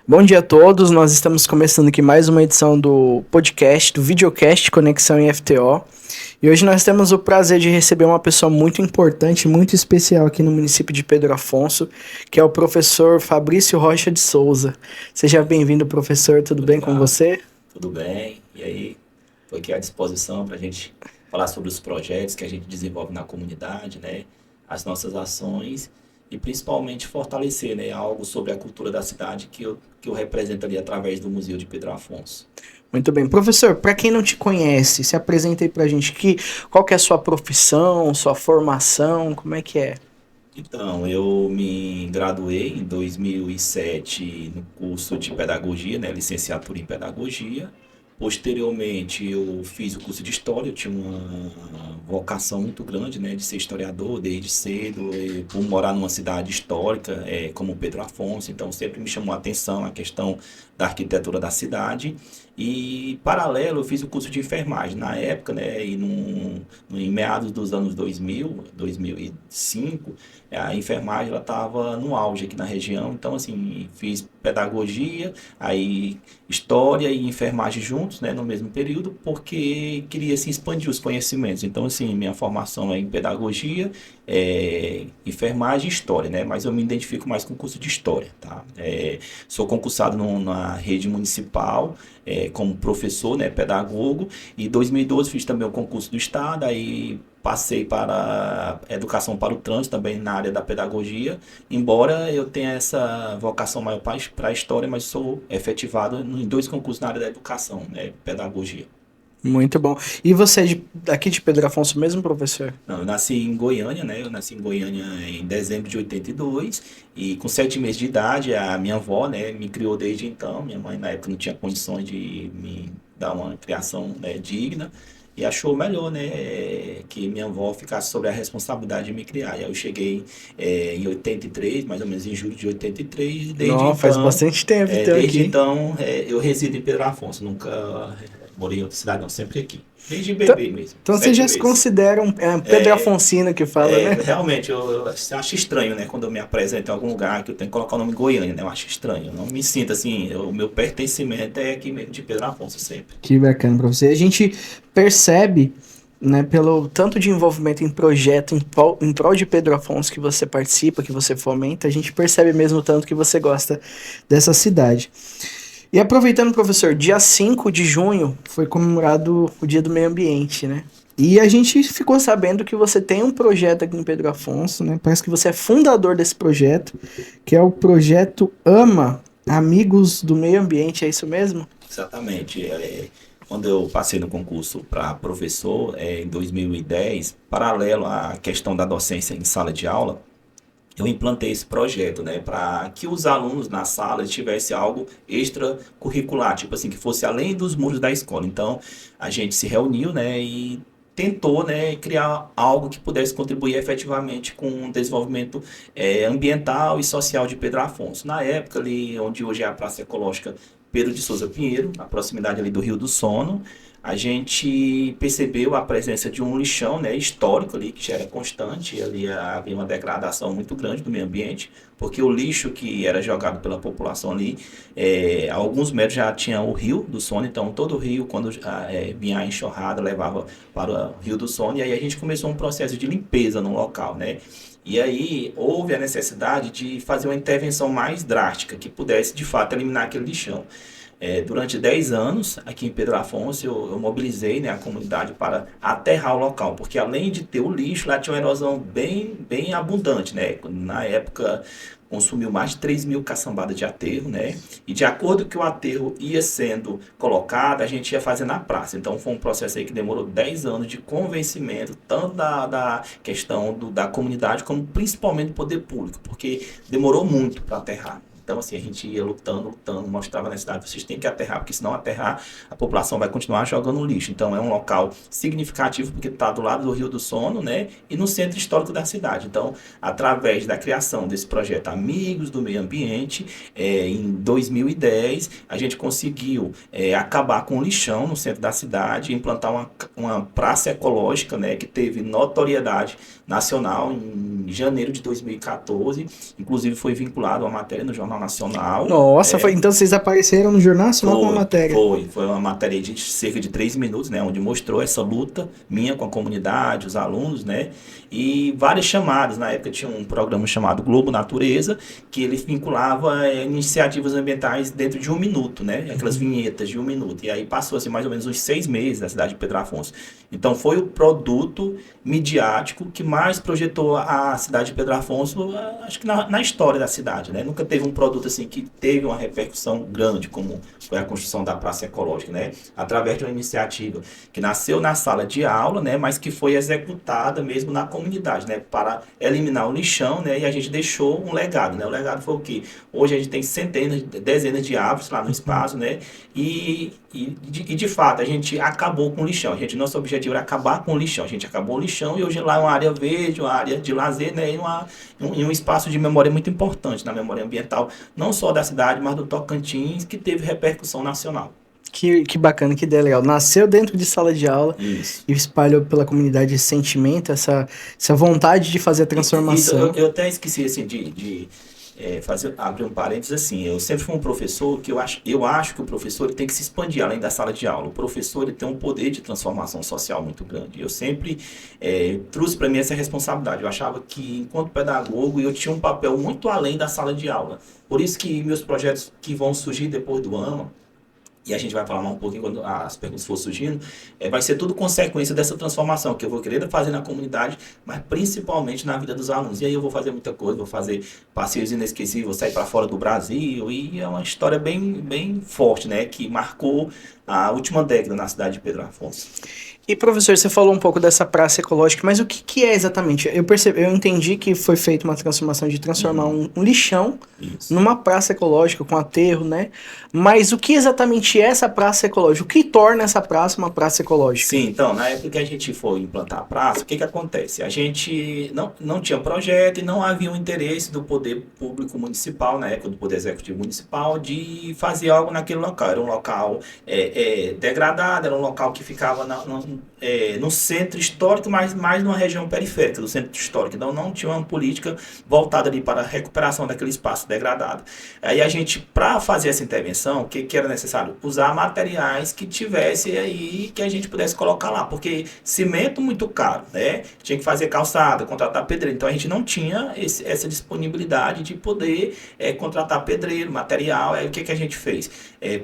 Bom dia a todos, nós estamos começando aqui mais uma edição do podcast, do videocast Conexão IFTO. E hoje nós temos o prazer de receber uma pessoa muito importante, muito especial aqui no município de Pedro Afonso, que é o professor Fabrício Rocha de Souza. Seja bem-vindo, professor, tudo bem com você? Tudo bem, e aí, estou aqui à disposição para a gente falar sobre os projetos que a gente desenvolve na comunidade, né, as nossas ações e principalmente fortalecer, né, algo sobre a cultura da cidade que eu represento ali através do Museu de Pedro Afonso. Muito bem. Professor, para quem não te conhece, se apresenta aí pra gente qual que é a sua profissão, sua formação, como é que é? Então, eu me graduei em 2007 no curso de pedagogia, né, licenciatura em pedagogia. Posteriormente, eu fiz o curso de história. Eu tinha uma vocação muito grande, né, de ser historiador desde cedo, e por morar numa cidade histórica, como Pedro Afonso. Então, sempre me chamou a atenção a questão da arquitetura da cidade. E, paralelo, eu fiz o curso de enfermagem. Na época, né, em meados dos anos 2000, 2005, a enfermagem ela estava no auge aqui na região. Então, assim, fiz pedagogia, aí história e enfermagem juntos, né, no mesmo período, porque queria assim, expandir os conhecimentos. Então, assim, minha formação é em pedagogia, enfermagem e história, né, mas eu me identifico mais com o curso de história, tá? Sou concursado na rede municipal, como professor, né, pedagogo, e em 2012 fiz também o concurso do estado, aí passei para educação para o trânsito, também na área da pedagogia, embora eu tenha essa vocação maior para a história, mas sou efetivado em dois concursos na área da educação, né, pedagogia. Muito bom. E você é daqui de Pedro Afonso mesmo, professor? Não, eu nasci em Goiânia, né? Eu nasci em Goiânia em dezembro de 82 e com 7 meses de idade a minha avó, né, me criou desde então. Minha mãe na época não tinha condições de me dar uma criação, né, digna e achou melhor, né, que minha avó ficasse sobre a responsabilidade de me criar. E aí eu cheguei em 83, mais ou menos em julho de 83, e Não, faz bastante tempo então desde aqui. então eu resido em Pedro Afonso, nunca morei em outra cidade, não, sempre aqui. Desde Então, bebê mesmo, então você sete já se meses. considera um Pedro Afonsino que fala, né? Realmente, eu acho estranho, né? Quando eu me apresento em algum lugar que eu tenho que colocar o nome Goiânia, né? Eu acho estranho. Eu não me sinto assim. O meu pertencimento é aqui mesmo de Pedro Afonso sempre. Que bacana pra você. A gente percebe, né, pelo tanto de envolvimento em projeto em prol de Pedro Afonso que você participa, que você fomenta, a gente percebe mesmo o tanto que você gosta dessa cidade. E aproveitando, professor, dia 5 de junho foi comemorado o Dia do Meio Ambiente, né? E a gente ficou sabendo que você tem um projeto aqui em Pedro Afonso, né? Parece que você é fundador desse projeto, que é o projeto AMA, Amigos do Meio Ambiente, é isso mesmo? Exatamente. Quando eu passei no concurso para professor, em 2010, paralelo à questão da docência em sala de aula, eu implantei esse projeto, né, para que os alunos na sala tivessem algo extracurricular, tipo assim, que fosse além dos muros da escola. Então, a gente se reuniu, né, e tentou, né, criar algo que pudesse contribuir efetivamente com o desenvolvimento ambiental e social de Pedro Afonso. Na época ali, onde hoje é a Praça Ecológica Pedro de Souza Pinheiro, na proximidade ali do Rio do Sono, a gente percebeu a presença de um lixão, né, histórico ali, que já era constante. Ali havia uma degradação muito grande do meio ambiente, porque o lixo que era jogado pela população ali, a alguns metros já tinha o Rio do Sono. Então todo o rio, quando vinha a enxurrada, levava para o Rio do Sono, e aí a gente começou um processo de limpeza no local, né? E aí houve a necessidade de fazer uma intervenção mais drástica, que pudesse de fato eliminar aquele lixão. Durante 10 anos, aqui em Pedro Afonso, eu mobilizei, né, a comunidade para aterrar o local, porque além de ter o lixo, lá tinha uma erosão bem, bem abundante, né? Na época, consumiu mais de 3 mil caçambadas de aterro, né? E de acordo com que o aterro ia sendo colocado, a gente ia fazer na praça. Então, foi um processo aí que demorou 10 anos de convencimento, tanto da questão da comunidade, como principalmente do poder público, porque demorou muito para aterrar. Então, assim, a gente ia lutando, mostrava a necessidade, vocês têm que aterrar, porque se não aterrar, a população vai continuar jogando lixo. Então, é um local significativo, porque está do lado do Rio do Sono, né, e no centro histórico da cidade. Então, através da criação desse projeto Amigos do Meio Ambiente, em 2010, a gente conseguiu acabar com o lixão no centro da cidade, implantar uma praça ecológica, né, que teve notoriedade nacional em janeiro de 2014, inclusive foi vinculado a uma matéria no Jornal Jornal Nacional. Nossa, então vocês apareceram no Jornal Nacional com uma matéria. Foi uma matéria de cerca de 3 minutos, né? Onde mostrou essa luta minha com a comunidade, os alunos, né? E várias chamadas. Na época tinha um programa chamado Globo Natureza, que ele vinculava iniciativas ambientais dentro de 1 minuto, né? Aquelas vinhetas de 1 minuto. E aí passou assim, mais ou menos uns 6 meses na cidade de Pedro Afonso. Então foi o produto midiático que mais projetou a cidade de Pedro Afonso, acho que na história da cidade, né? Nunca teve um produto assim que teve uma repercussão grande, como foi a construção da Praça Ecológica, né? Através de uma iniciativa que nasceu na sala de aula, né? Mas que foi executada mesmo na comunidade, né? Para eliminar o lixão, né? E a gente deixou um legado, né? O legado foi o quê? Hoje a gente tem centenas, dezenas de árvores lá no espaço, né? E de fato, a gente acabou com o lixão. Nosso objetivo era acabar com o lixão. A gente acabou o lixão e hoje lá é uma área verde, uma área de lazer, né? E um espaço de memória muito importante na memória ambiental, não só da cidade, mas do Tocantins, que teve repercussão nacional. Que bacana, que ideia legal. Nasceu dentro de sala de aula. Isso. E espalhou pela comunidade esse sentimento, essa vontade de fazer a transformação. Eu até esqueci assim, abrir um parênteses assim, eu sempre fui um professor que eu acho que o professor ele tem que se expandir além da sala de aula. O professor ele tem um poder de transformação social muito grande. Eu sempre trouxe para mim essa responsabilidade. Eu achava que, enquanto pedagogo, eu tinha um papel muito além da sala de aula. Por isso que meus projetos que vão surgir depois do AMA, e a gente vai falar um pouquinho quando as perguntas for surgindo, vai ser tudo consequência dessa transformação que eu vou querer fazer na comunidade, mas principalmente na vida dos alunos. E aí eu vou fazer muita coisa, vou fazer passeios inesquecíveis, vou sair para fora do Brasil, e é uma história bem forte, né, que marcou a última década na cidade de Pedro Afonso. E, professor, você falou um pouco dessa praça ecológica, mas o que é exatamente? Eu entendi que foi feita uma transformação de transformar um lixão numa praça ecológica, com aterro, né? Mas o que exatamente é essa praça ecológica? O que torna essa praça uma praça ecológica? Sim, então, na época que a gente foi implantar a praça, o que acontece? A gente não tinha projeto e não havia um interesse do poder público municipal, na época do poder executivo municipal, de fazer algo naquele local. Era um local degradado, era um local que ficava no centro histórico, mas mais numa região periférica do centro histórico. Então não tinha uma política voltada ali para a recuperação daquele espaço degradado. Aí a gente, para fazer essa intervenção, o que era necessário? Usar materiais que tivesse aí, que a gente pudesse colocar lá, porque cimento muito caro, né? Tinha que fazer calçada, contratar pedreiro. Então a gente não tinha essa disponibilidade de poder contratar pedreiro, material. Aí o que a gente fez?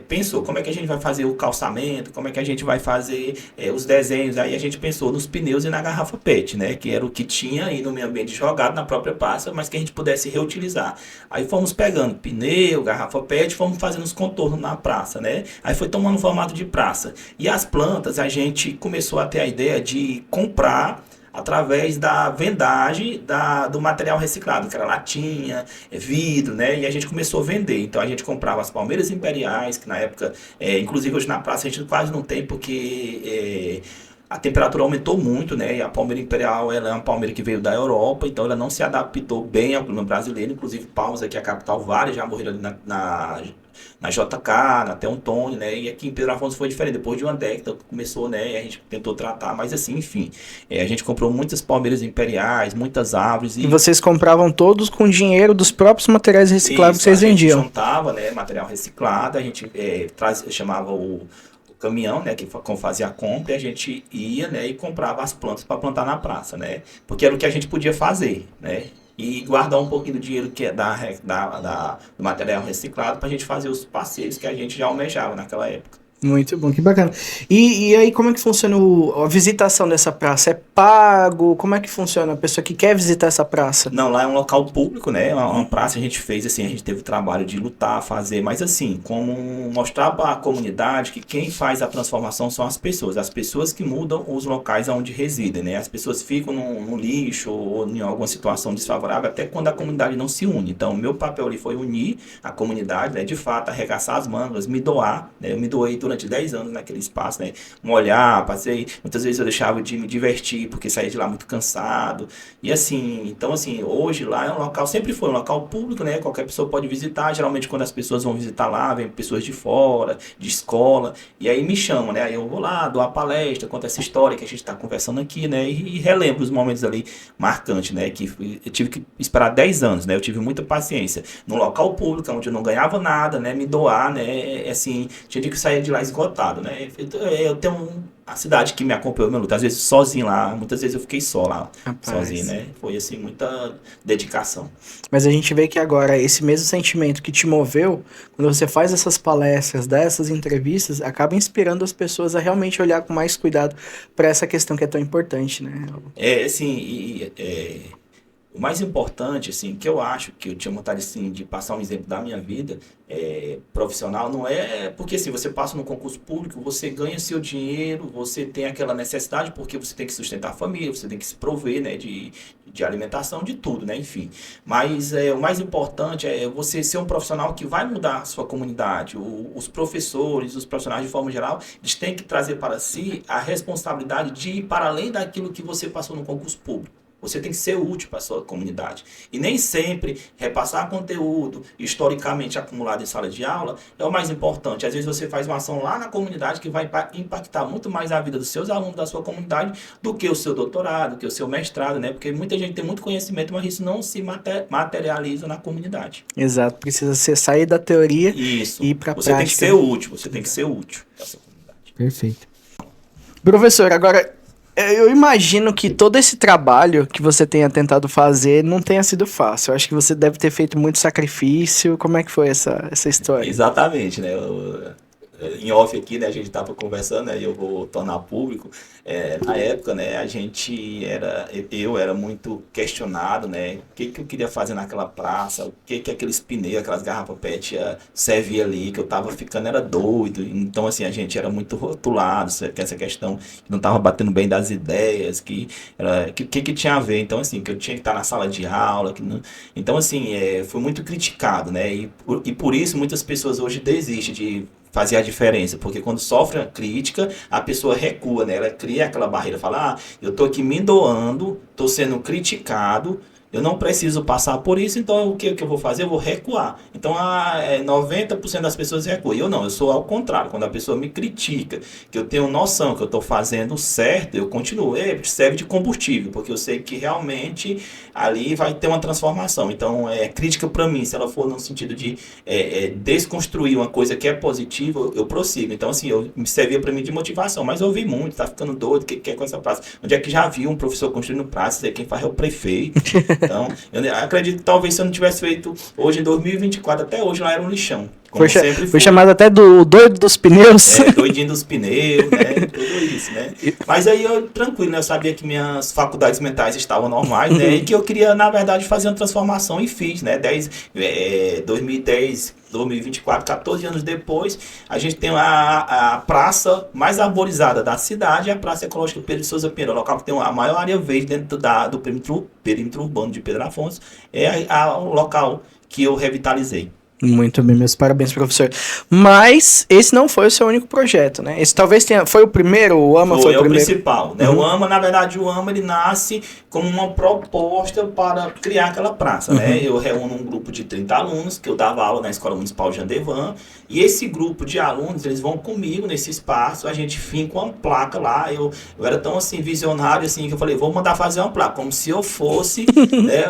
Pensou, como é que a gente vai fazer o calçamento, como é que a gente vai fazer os desenhos. Aí a gente pensou nos pneus e na garrafa PET, né? Que era o que tinha aí no meio ambiente jogado na própria praça, mas que a gente pudesse reutilizar. Aí fomos pegando pneu, garrafa PET, fomos fazendo os contornos na praça, né? Aí foi tomando formato de praça. E as plantas, a gente começou a ter a ideia de comprar através da vendagem do material reciclado, que era latinha, vidro, né? E a gente começou a vender. Então a gente comprava as palmeiras imperiais, que na época, inclusive hoje na praça a gente quase não tem, porque a temperatura aumentou muito, né? E a palmeira imperial, ela é uma palmeira que veio da Europa, então ela não se adaptou bem ao clima brasileiro. Inclusive Palmas, aqui a capital, várias já morreram ali na JK, na Teontônio, né? E aqui em Pedro Afonso foi diferente. Depois de uma década começou, né? E a gente tentou tratar, mas assim, enfim. A gente comprou muitas palmeiras imperiais, muitas árvores. E vocês compravam todos com dinheiro dos próprios materiais reciclados que vocês vendiam? A gente juntava, né? Material reciclado, a gente chamava o caminhão, né, que fazia a compra, e a gente ia, né, e comprava as plantas para plantar na praça, né? Porque era o que a gente podia fazer, né? E guardar um pouquinho do dinheiro que é do material reciclado para a gente fazer os passeios que a gente já almejava naquela época. Muito bom, que bacana. E aí, como é que funciona a visitação dessa praça? É pago? Como é que funciona a pessoa que quer visitar essa praça? Não, lá é um local público, né? Uma praça a gente fez, assim, a gente teve o trabalho de lutar, fazer, mas assim, como mostrar para a comunidade que quem faz a transformação são as pessoas que mudam os locais onde residem, né? As pessoas ficam no lixo ou em alguma situação desfavorável, até quando a comunidade não se une. Então, o meu papel ali foi unir a comunidade, né? De fato, arregaçar as mangas, me doar, né? Eu me doei durante 10 anos naquele espaço, né? Molhar, passei, muitas vezes eu deixava de me divertir, porque saía de lá muito cansado, e assim, então assim, hoje lá é um local, sempre foi um local público, né? Qualquer pessoa pode visitar, geralmente quando as pessoas vão visitar lá, vem pessoas de fora, de escola, e aí me chamam, né? Aí eu vou lá, dou a palestra, conto essa história que a gente está conversando aqui, né? E relembro os momentos ali marcantes, né? Que eu tive que esperar 10 anos, né? Eu tive muita paciência. No local público, onde eu não ganhava nada, né? Me doar, né? Assim, tinha dia que sair de lá esgotado, né? Eu tenho a cidade que me acompanhou meu luto, às vezes sozinho lá, muitas vezes eu fiquei só lá, sozinho, né? Foi assim, muita dedicação. Mas a gente vê que agora esse mesmo sentimento que te moveu, quando você faz essas palestras, dá essas entrevistas, acaba inspirando as pessoas a realmente olhar com mais cuidado para essa questão que é tão importante, né? Assim, o mais importante, assim, que eu acho que eu tinha vontade, assim, de passar um exemplo da minha vida profissional, não é porque, assim, você passa no concurso público, você ganha seu dinheiro, você tem aquela necessidade, porque você tem que sustentar a família, você tem que se prover, né, de alimentação, de tudo, né, enfim. Mas o mais importante é você ser um profissional que vai mudar a sua comunidade. Os professores, os profissionais de forma geral, eles têm que trazer para si a responsabilidade de ir para além daquilo que você passou no concurso público. Você tem que ser útil para a sua comunidade. E nem sempre repassar conteúdo historicamente acumulado em sala de aula é o mais importante. Às vezes você faz uma ação lá na comunidade que vai impactar muito mais a vida dos seus alunos da sua comunidade do que o seu doutorado, do que o seu mestrado, né? Porque muita gente tem muito conhecimento, mas isso não se materializa na comunidade. Exato, precisa ser sair da teoria Isso. e ir para a prática. Você tem que ser útil, você tem que ser útil para a sua comunidade. Perfeito. Professor, agora eu imagino que todo esse trabalho que você tenha tentado fazer não tenha sido fácil. Eu acho que você deve ter feito muito sacrifício. Como é que foi essa história? Exatamente, né? Em off aqui, né, a gente estava conversando, né, e eu vou tornar público, na época, né, eu era muito questionado, né, o que eu queria fazer naquela praça, o que aqueles pneus, aquelas garrafas PET servia ali, que eu tava ficando, era doido, então assim, a gente era muito rotulado, que essa questão que não tava batendo bem das ideias, que tinha a ver, então assim, que eu tinha que estar na sala de aula, então assim, foi muito criticado, né, e por isso muitas pessoas hoje desistem de fazer a diferença, porque quando sofre a crítica, a pessoa recua, né? Ela cria aquela barreira, fala, eu tô aqui me doando, tô sendo criticado, eu não preciso passar por isso, então o que eu vou fazer? Eu vou recuar. Então, 90% das pessoas recuam. Eu não, eu sou ao contrário. Quando a pessoa me critica, que eu tenho noção que eu estou fazendo certo, eu continuo. Serve de combustível, porque eu sei que realmente ali vai ter uma transformação. Então, crítica para mim, se ela for no sentido de desconstruir uma coisa que é positiva, eu prossigo. Então, assim, me servia para mim de motivação. Mas eu ouvi muito, tá ficando doido, o que é com essa praça? Onde é que já viu um professor construindo praça? Quem faz é o prefeito. Então, eu acredito que talvez se eu não tivesse feito hoje em 2024, até hoje lá era um lixão. Foi chamado até do doido dos pneus. Doidinho dos pneus, né? Tudo isso, né? Mas aí eu, tranquilo, né? Eu sabia que minhas faculdades mentais estavam normais, né? E que eu queria, na verdade, fazer uma transformação e fiz, né? 2010, 2024, 14 anos depois, a gente tem a praça mais arborizada da cidade, a Praça Ecológica Pedro de Souza Pinheiro, o local que tem a maior área verde dentro do perímetro urbano de Pedro Afonso, o local que eu revitalizei. Muito bem, meus parabéns, professor. Mas esse não foi o seu único projeto, né? Esse talvez foi o primeiro, o AMA foi o primeiro. Principal, né? O AMA, na verdade, ele nasce como uma proposta para criar aquela praça, né? Eu reúno um grupo de 30 alunos, que eu dava aula na Escola Municipal Jandevan, e esse grupo de alunos, eles vão comigo nesse espaço, a gente finca uma placa lá, eu era tão, assim, visionário, assim, que eu falei, vou mandar fazer uma placa, como se eu fosse, né,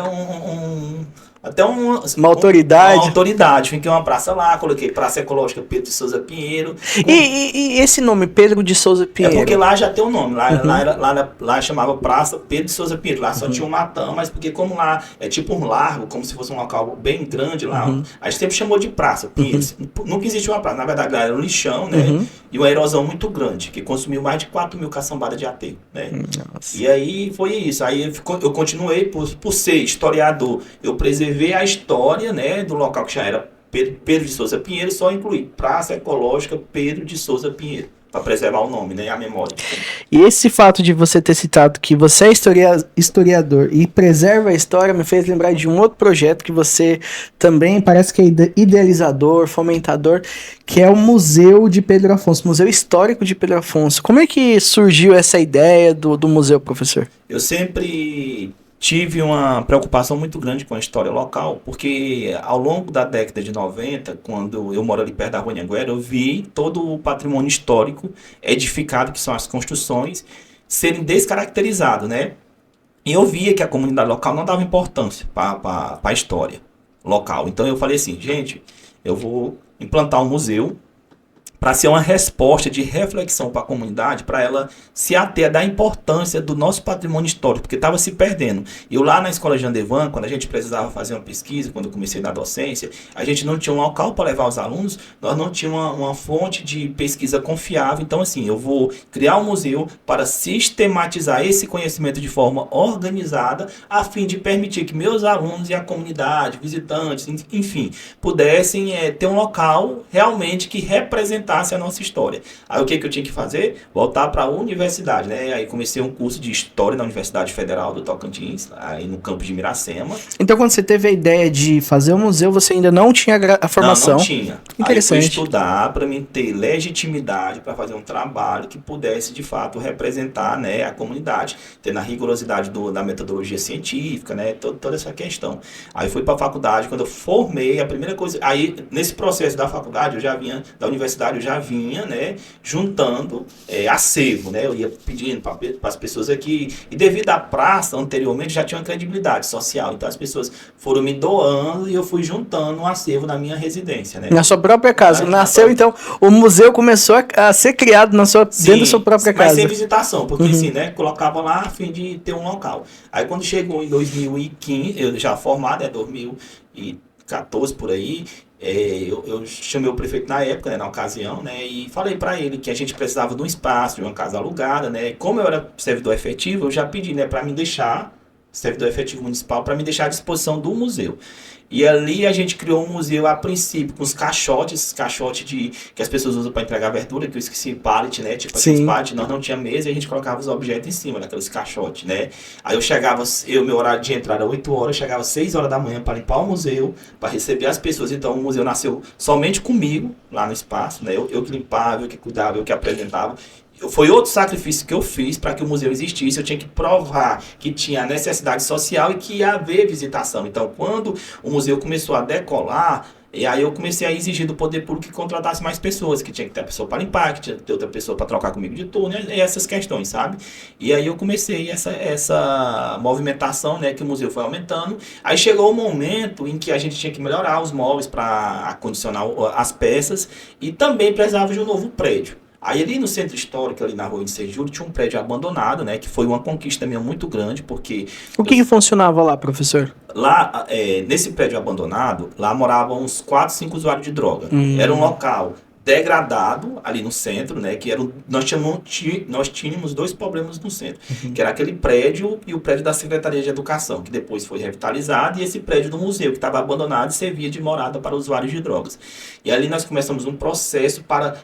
até uma autoridade. Uma autoridade. Fiquei uma praça lá, coloquei Praça Ecológica Pedro de Souza Pinheiro. E esse nome, Pedro de Souza Pinheiro? É porque lá já tem o nome. Lá chamava Praça Pedro de Souza Pinheiro. Lá só tinha um matão, mas porque como lá é tipo um largo, como se fosse um local bem grande lá, a gente sempre chamou de Praça Pinheiros. Nunca existiu uma praça. Na verdade, lá era um lixão, né? E uma erosão muito grande, que consumiu mais de 4 mil caçambadas de aterro, né? Nossa. E aí foi isso. Aí eu continuei, por ser historiador, eu preservei a história, né, do local que já era Pedro de Souza Pinheiro, só incluir Praça Ecológica Pedro de Souza Pinheiro. para preservar o nome, né, e a memória. E esse fato de você ter citado que você é historiador e preserva a história me fez lembrar de um outro projeto que você também parece que é idealizador, fomentador, que é o Museu de Pedro Afonso, Museu Histórico de Pedro Afonso. Como é que surgiu essa ideia do museu, professor? Eu sempre tive uma preocupação muito grande com a história local, porque ao longo da década de 90, quando eu moro ali perto da Rua Anhanguera, eu vi todo o patrimônio histórico edificado, que são as construções, serem descaracterizados, né? E eu via que a comunidade local não dava importância para a história local. Então eu falei assim, gente, eu vou implantar um museu para ser uma resposta de reflexão para a comunidade, para ela se ater da importância do nosso patrimônio histórico, porque estava se perdendo. Eu lá na escola Jean Devan, quando a gente precisava fazer uma pesquisa, quando eu comecei na docência, a gente não tinha um local para levar os alunos, nós não tínhamos uma fonte de pesquisa confiável. Então, assim, eu vou criar um museu para sistematizar esse conhecimento de forma organizada, a fim de permitir que meus alunos e a comunidade, visitantes, enfim, pudessem ter um local realmente que representasse a nossa história. Aí o que eu tinha que fazer? Voltar para a universidade, né? Aí comecei um curso de História na Universidade Federal do Tocantins, aí no campus de Miracema. Então, quando você teve a ideia de fazer o museu, você ainda não tinha a formação? Não tinha. Interessante. Aí eu fui estudar para mim ter legitimidade para fazer um trabalho que pudesse, de fato, representar, né, a comunidade, tendo a rigorosidade da metodologia científica, né, toda essa questão. Aí fui para a faculdade, quando eu formei, a primeira coisa... Aí, nesse processo da faculdade, da universidade, eu já vinha, né, juntando acervo, né, eu ia pedindo para as pessoas aqui, e devido à praça, anteriormente, já tinha uma credibilidade social, então as pessoas foram me doando e eu fui juntando um acervo na minha residência, né. Na sua própria casa, nasceu então, o museu começou a ser criado dentro da sua própria casa. Mas sem visitação, porque assim, né, colocava lá a fim de ter um local. Aí quando chegou em 2015, eu já formado, 2014 por aí, eu chamei o prefeito na época, né, na ocasião, né, e falei para ele que a gente precisava de um espaço, de uma casa alugada, né, como eu era servidor efetivo, eu já pedi, né, para me deixar, servidor efetivo municipal, para me deixar à disposição do museu. E ali a gente criou um museu a princípio com os caixotes que as pessoas usam para entregar verdura, que eu esqueci, pallet, né? Tipo aqueles pallet, nós não tinha mesa e a gente colocava os objetos em cima daqueles caixotes, né? Aí meu horário de entrada era 8 horas, eu chegava às 6 horas da manhã para limpar o museu, para receber as pessoas. Então o museu nasceu somente comigo lá no espaço, né? Eu que limpava, eu que cuidava, eu que apresentava. Foi outro sacrifício que eu fiz para que o museu existisse. Eu tinha que provar que tinha necessidade social e que ia haver visitação. Então, quando o museu começou a decolar, e aí eu comecei a exigir do poder público que contratasse mais pessoas, que tinha que ter a pessoa para limpar, que tinha que ter outra pessoa para trocar comigo de turno, e essas questões, sabe? E aí eu comecei essa movimentação, né, que o museu foi aumentando. Aí chegou o momento em que a gente tinha que melhorar os móveis para acondicionar as peças e também precisava de um novo prédio. Aí ali no centro histórico, ali na rua de Sejuro, tinha um prédio abandonado, né? Que foi uma conquista minha muito grande, porque... O que funcionava lá, professor? Lá, nesse prédio abandonado, lá moravam uns 4, 5 usuários de droga. Era um local degradado ali no centro, né? Que nós tínhamos 2 problemas no centro, que era aquele prédio e o prédio da Secretaria de Educação, que depois foi revitalizado, e esse prédio do museu, que estava abandonado e servia de morada para usuários de drogas. E ali nós começamos um processo para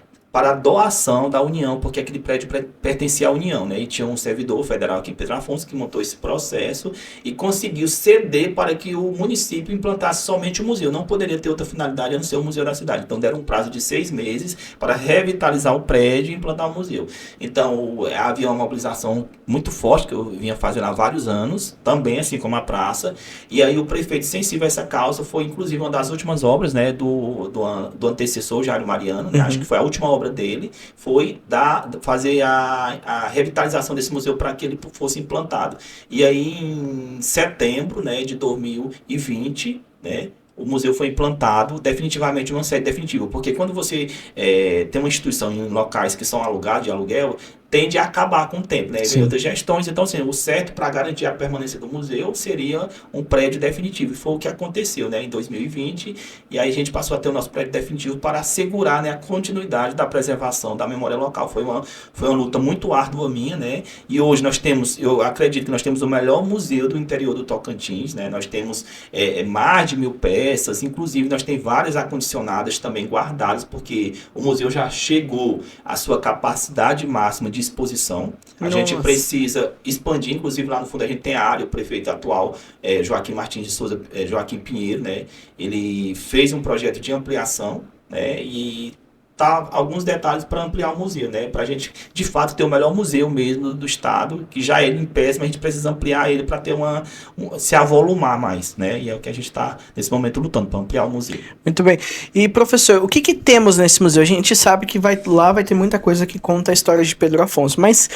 a doação da União, porque aquele prédio pertencia à União, né? E tinha um servidor federal aqui em Pedro Afonso que montou esse processo e conseguiu ceder para que o município implantasse somente o museu. Não poderia ter outra finalidade a não ser o museu da cidade. Então deram um prazo de 6 meses para revitalizar o prédio e implantar o museu. Então havia uma mobilização muito forte que eu vinha fazendo há vários anos, também assim como a praça. E aí o prefeito, sensível a essa causa, foi inclusive uma das últimas obras, né, do antecessor Jairo Mariano, né? Acho que foi a última obra dele, foi fazer a revitalização desse museu para que ele fosse implantado. E aí, em setembro, né, de 2020, né, o museu foi implantado definitivamente uma sede definitiva, porque quando você tem uma instituição em locais que são alugados de aluguel, tende a acabar com o tempo, né? Sim. Vem outras gestões, então assim, o certo para garantir a permanência do museu seria um prédio definitivo, e foi o que aconteceu, né, em 2020, e aí a gente passou a ter o nosso prédio definitivo para assegurar, né, a continuidade da preservação da memória local. Foi uma luta muito árdua minha, né, e hoje nós temos, eu acredito que nós temos o melhor museu do interior do Tocantins, né, nós temos mais de 1000 peças, inclusive nós temos várias acondicionadas também guardadas, porque o museu já chegou à sua capacidade máxima de exposição. A gente precisa expandir, inclusive lá no fundo a gente tem a área, o prefeito atual, Joaquim Martins de Souza, Joaquim Pinheiro, né? Ele fez um projeto de ampliação, né? E tá alguns detalhes para ampliar o museu, né? Para a gente, de fato, ter o melhor museu mesmo do estado, que já é em pé, mas a gente precisa ampliar ele para ter se avolumar mais, né? E é o que a gente está, nesse momento, lutando para ampliar o museu. Muito bem. E, professor, o que temos nesse museu? A gente sabe que lá vai ter muita coisa que conta a história de Pedro Afonso, mas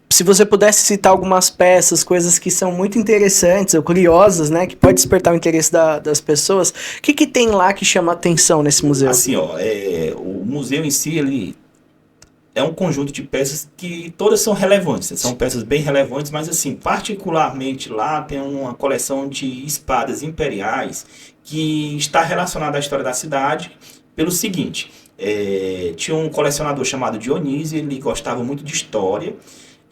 se você pudesse citar algumas peças, coisas que são muito interessantes ou curiosas, né, que pode despertar o interesse das pessoas, o que tem lá que chama a atenção nesse museu? Assim, o museu em si, ele é um conjunto de peças que todas são relevantes, são peças bem relevantes, mas assim, particularmente lá tem uma coleção de espadas imperiais que está relacionada à história da cidade pelo seguinte, tinha um colecionador chamado Dionísio, ele gostava muito de história,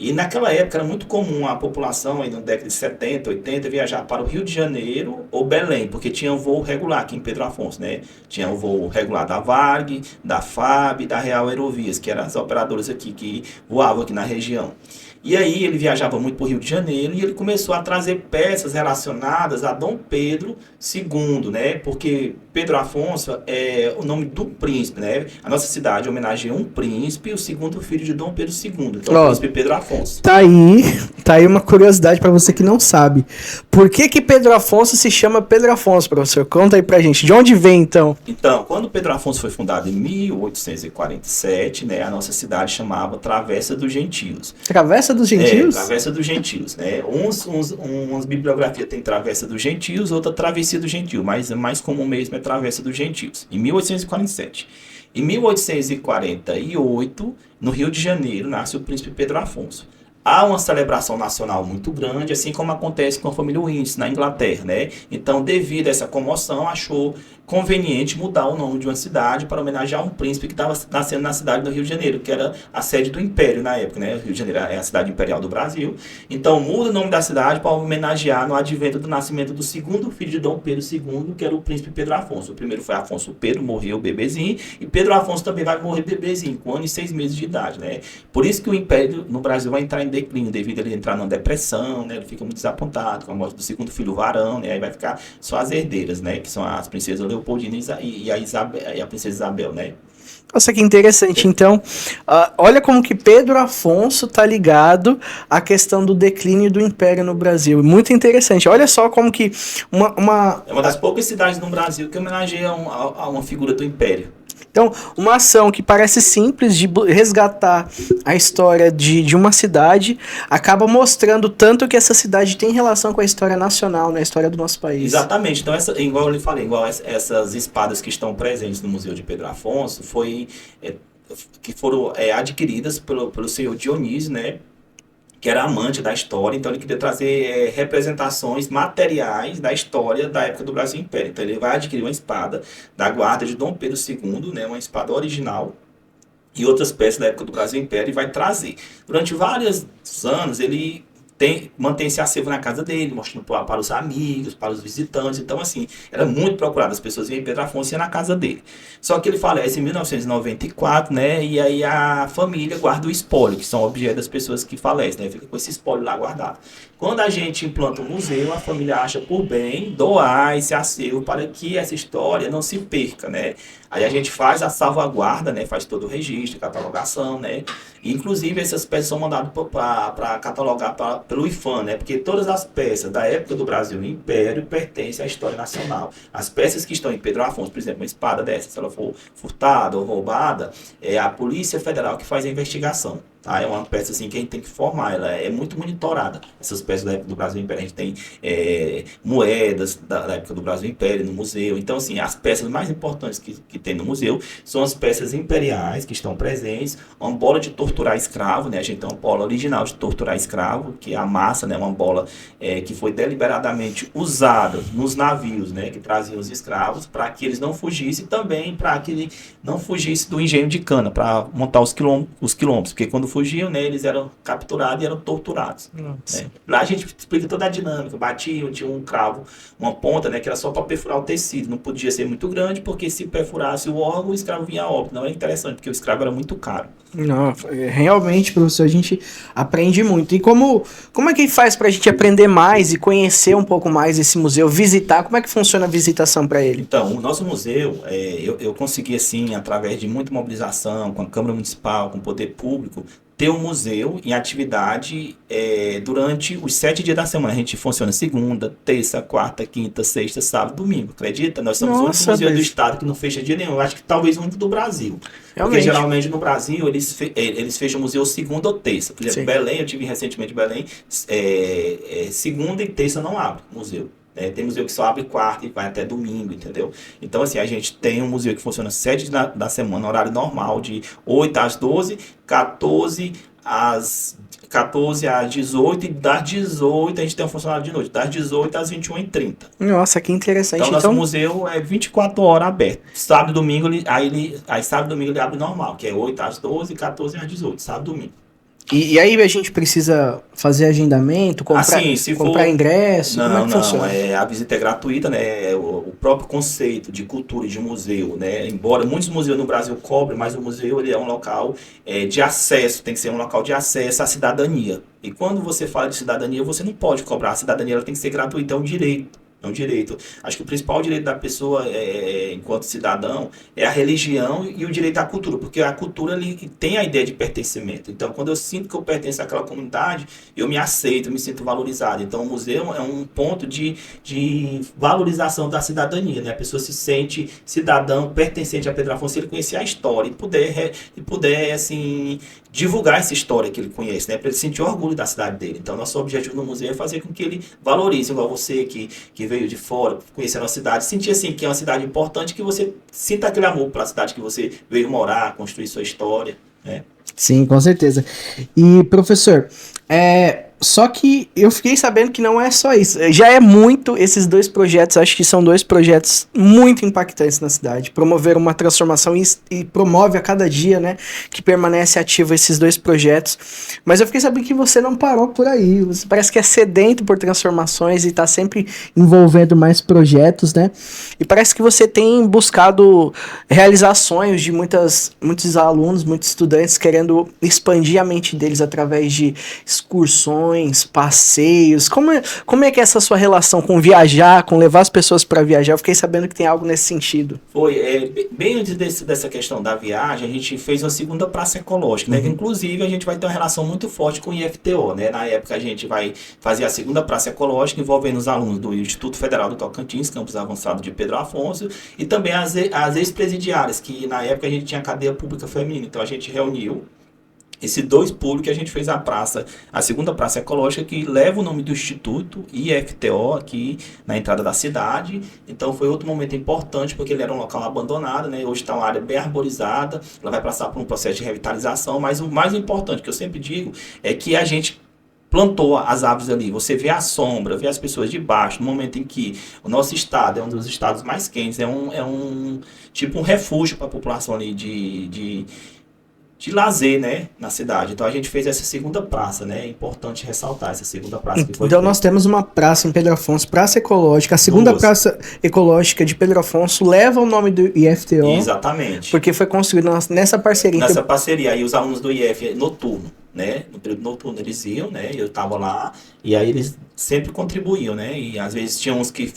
e naquela época era muito comum a população, aí na década de 70, 80, viajar para o Rio de Janeiro ou Belém, porque tinha um voo regular aqui em Pedro Afonso, né? Tinha um voo regular da Varg, da FAB, da Real Aerovias, que eram as operadoras aqui que voavam aqui na região. E aí ele viajava muito para o Rio de Janeiro e ele começou a trazer peças relacionadas a Dom Pedro II, né? Porque Pedro Afonso é o nome do príncipe, né? A nossa cidade homenageia um príncipe, o segundo filho de Dom Pedro II, que é o príncipe Pedro Afonso. Tá aí uma curiosidade para você que não sabe. Por que Pedro Afonso se chama Pedro Afonso, professor? Conta aí pra gente. De onde vem, então? Então, quando Pedro Afonso foi fundado em 1847, né? A nossa cidade chamava Travessa dos Gentios. Travessa dos Gentios? Travessa dos Gentios, né? Uns bibliografias tem Travessa dos Gentios, outra Travessia dos Gentios, mas mais comum mesmo é Travessa dos Gentios, em 1847. Em 1848, no Rio de Janeiro, nasce o príncipe Pedro Afonso. Há uma celebração nacional muito grande, assim como acontece com a família Windsor na Inglaterra, né? Então, devido a essa comoção, achou conveniente mudar o nome de uma cidade para homenagear um príncipe que estava nascendo na cidade do Rio de Janeiro, que era a sede do Império na época, né? O Rio de Janeiro é a cidade imperial do Brasil. Então, muda o nome da cidade para homenagear no advento do nascimento do segundo filho de Dom Pedro II, que era o príncipe Pedro Afonso. O primeiro foi Afonso Pedro, morreu bebezinho, e Pedro Afonso também vai morrer bebezinho, com 1 ano e 6 meses de idade, né? Por isso que o Império no Brasil vai entrar em declínio, devido a ele entrar numa depressão, né? Ele fica muito desapontado com a morte do segundo filho, o Varão, né? Aí vai ficar só as herdeiras, né? Que são as princesas Leopoldina e a princesa Isabel, né? Nossa, que interessante. Então, olha como que Pedro Afonso tá ligado à questão do declínio do Império no Brasil. Muito interessante. Olha só como que É uma das poucas cidades no Brasil que homenageia a uma figura do Império. Então, uma ação que parece simples de resgatar a história de uma cidade acaba mostrando tanto que essa cidade tem relação com a história nacional, né, a história do nosso país. Exatamente. Então, igual eu lhe falei, essas espadas que estão presentes no Museu de Pedro Afonso que foram adquiridas pelo senhor Dionísio, né? Que era amante da história, então ele queria trazer representações materiais da história da época do Brasil Império. Então ele vai adquirir uma espada da guarda de Dom Pedro II, né, uma espada original, e outras peças da época do Brasil Império, e vai trazer. Durante vários anos ele mantém esse acervo na casa dele, mostrando para os amigos, para os visitantes. Então, assim, era muito procurado. As pessoas iam em Pedro Afonso e iam na casa dele. Só que ele falece em 1994, né? E aí a família guarda o espólio, que são objetos das pessoas que falecem, né? Fica com esse espólio lá guardado. Quando a gente implanta um museu, a família acha por bem doar esse acervo para que essa história não se perca, né? Aí a gente faz a salvaguarda, né? Faz todo o registro, catalogação, né? E, inclusive, essas peças são mandadas para catalogar pelo IFAM, né? Porque todas as peças da época do Brasil Império pertencem à história nacional. As peças que estão em Pedro Afonso, por exemplo, uma espada dessa, se ela for furtada ou roubada, é a Polícia Federal que faz a investigação. Tá? É uma peça assim que a gente tem que formar, ela é muito monitorada. Essas peças da época do Brasil Império, a gente tem moedas da época do Brasil Império no museu. Então, assim, as peças mais importantes que tem no museu são as peças imperiais que estão presentes, uma bola de torturar escravo, né? A gente tem uma bola original de torturar escravo, que é a massa, né? Uma bola que foi deliberadamente usada nos navios, né? Que traziam os escravos para que eles não fugissem, também para que ele não fugisse do engenho de cana, para montar os quilombos, porque quando fugiam, né, eles eram capturados e eram torturados. Né? Lá a gente explica toda a dinâmica, batiam, tinha um cravo, uma ponta, né, que era só para perfurar o tecido, não podia ser muito grande, porque se perfurasse o órgão, o escravo vinha a óbito. Não era interessante, porque o escravo era muito caro. Não, realmente, professor, a gente aprende muito. E como é que faz pra gente aprender mais e conhecer um pouco mais esse museu, visitar? Como é que funciona a visitação para ele? Então, o nosso museu, eu consegui, assim, através de muita mobilização, com a Câmara Municipal, com o poder público, ter um museu em atividade durante os 7 dias da semana. A gente funciona segunda, terça, quarta, quinta, sexta, sábado, domingo. Acredita? Nós somos o único museu do estado que não fecha dia nenhum. Eu acho que talvez o único do Brasil. Realmente. Porque geralmente no Brasil eles fecham o museu segunda ou terça. Por exemplo, Belém, eu tive recentemente em Belém, segunda e terça não abre o museu. Tem museu que só abre quarta e vai até domingo, entendeu? Então, assim, a gente tem um museu que funciona 7 dias da semana, horário normal, de 8 às 12, 14 às 18, e das 18 a gente tem um funcionário de noite, das 18 às 21h30. Nossa, que interessante. Então, nosso museu é 24 horas aberto. Sábado e domingo, sábado e domingo ele abre normal, que é 8 às 12 e 14 às 18, sábado e domingo. E aí a gente precisa fazer agendamento, comprar ingresso? Não, como é que funciona? A visita é gratuita, né? O próprio conceito de cultura e de museu, né? Embora muitos museus no Brasil cobrem, mas o museu ele é um local de acesso, tem que ser um local de acesso à cidadania. E quando você fala de cidadania, você não pode cobrar. A cidadania ela tem que ser gratuita, é um direito. É um direito. Acho que o principal direito da pessoa, enquanto cidadão, é a religião e o direito à cultura, porque a cultura ali tem a ideia de pertencimento. Então, quando eu sinto que eu pertenço àquela comunidade, eu me aceito, eu me sinto valorizado. Então, o museu é um ponto de valorização da cidadania, né? A pessoa se sente cidadão, pertencente a Pedro Afonso, se ele conhecer a história e puder assim, divulgar essa história que ele conhece, né? Para ele sentir orgulho da cidade dele. Então, nosso objetivo no museu é fazer com que ele valorize, igual você que veio de fora, conhecer a nossa cidade, sentir assim que é uma cidade importante, que você sinta aquele amor pela cidade que você veio morar, construir sua história, né? Sim, com certeza. E, professor, só que eu fiquei sabendo que não é só isso. Já é muito esses dois projetos, acho que são dois projetos muito impactantes na cidade. Promover uma transformação e promove a cada dia, né, que permanece ativo esses dois projetos. Mas eu fiquei sabendo que você não parou por aí. Você parece que é sedento por transformações e está sempre envolvendo mais projetos, né? E parece que você tem buscado realizar sonhos de muitos alunos, muitos estudantes querendo expandir a mente deles através de excursões, passeios. Como é que é essa sua relação com viajar, com levar as pessoas para viajar? Eu fiquei sabendo que tem algo nesse sentido. Bem antes dessa questão da viagem, a gente fez uma segunda praça ecológica, né? Que, inclusive, a gente vai ter uma relação muito forte com o IFTO, né? Na época, a gente vai fazer a segunda praça ecológica, envolvendo os alunos do Instituto Federal do Tocantins, campus avançado de Pedro Afonso, e também as ex-presidiárias, que na época a gente tinha cadeia pública feminina. Então, a gente reuniu esses dois públicos que a gente fez a segunda praça ecológica, que leva o nome do Instituto IFTO aqui na entrada da cidade. Então foi outro momento importante, porque ele era um local abandonado, né? Hoje está uma área bem arborizada, ela vai passar por um processo de revitalização, mas o mais importante que eu sempre digo é que a gente plantou as árvores ali, você vê a sombra, vê as pessoas de baixo, no momento em que o nosso estado é um dos estados mais quentes, é um tipo um refúgio para a população ali de lazer, né, na cidade. Então a gente fez essa segunda praça, né? É importante ressaltar essa segunda praça que foi Então nós temos uma praça em Pedro Afonso, praça ecológica. A segunda praça ecológica de Pedro Afonso leva o nome do IFTO. Exatamente. Porque foi construído nessa parceria. Nessa parceria. Aí os alunos do IF noturno, né? No período noturno eles iam, né? Eu estava lá, e aí eles sempre contribuíam, né? E às vezes tinha uns que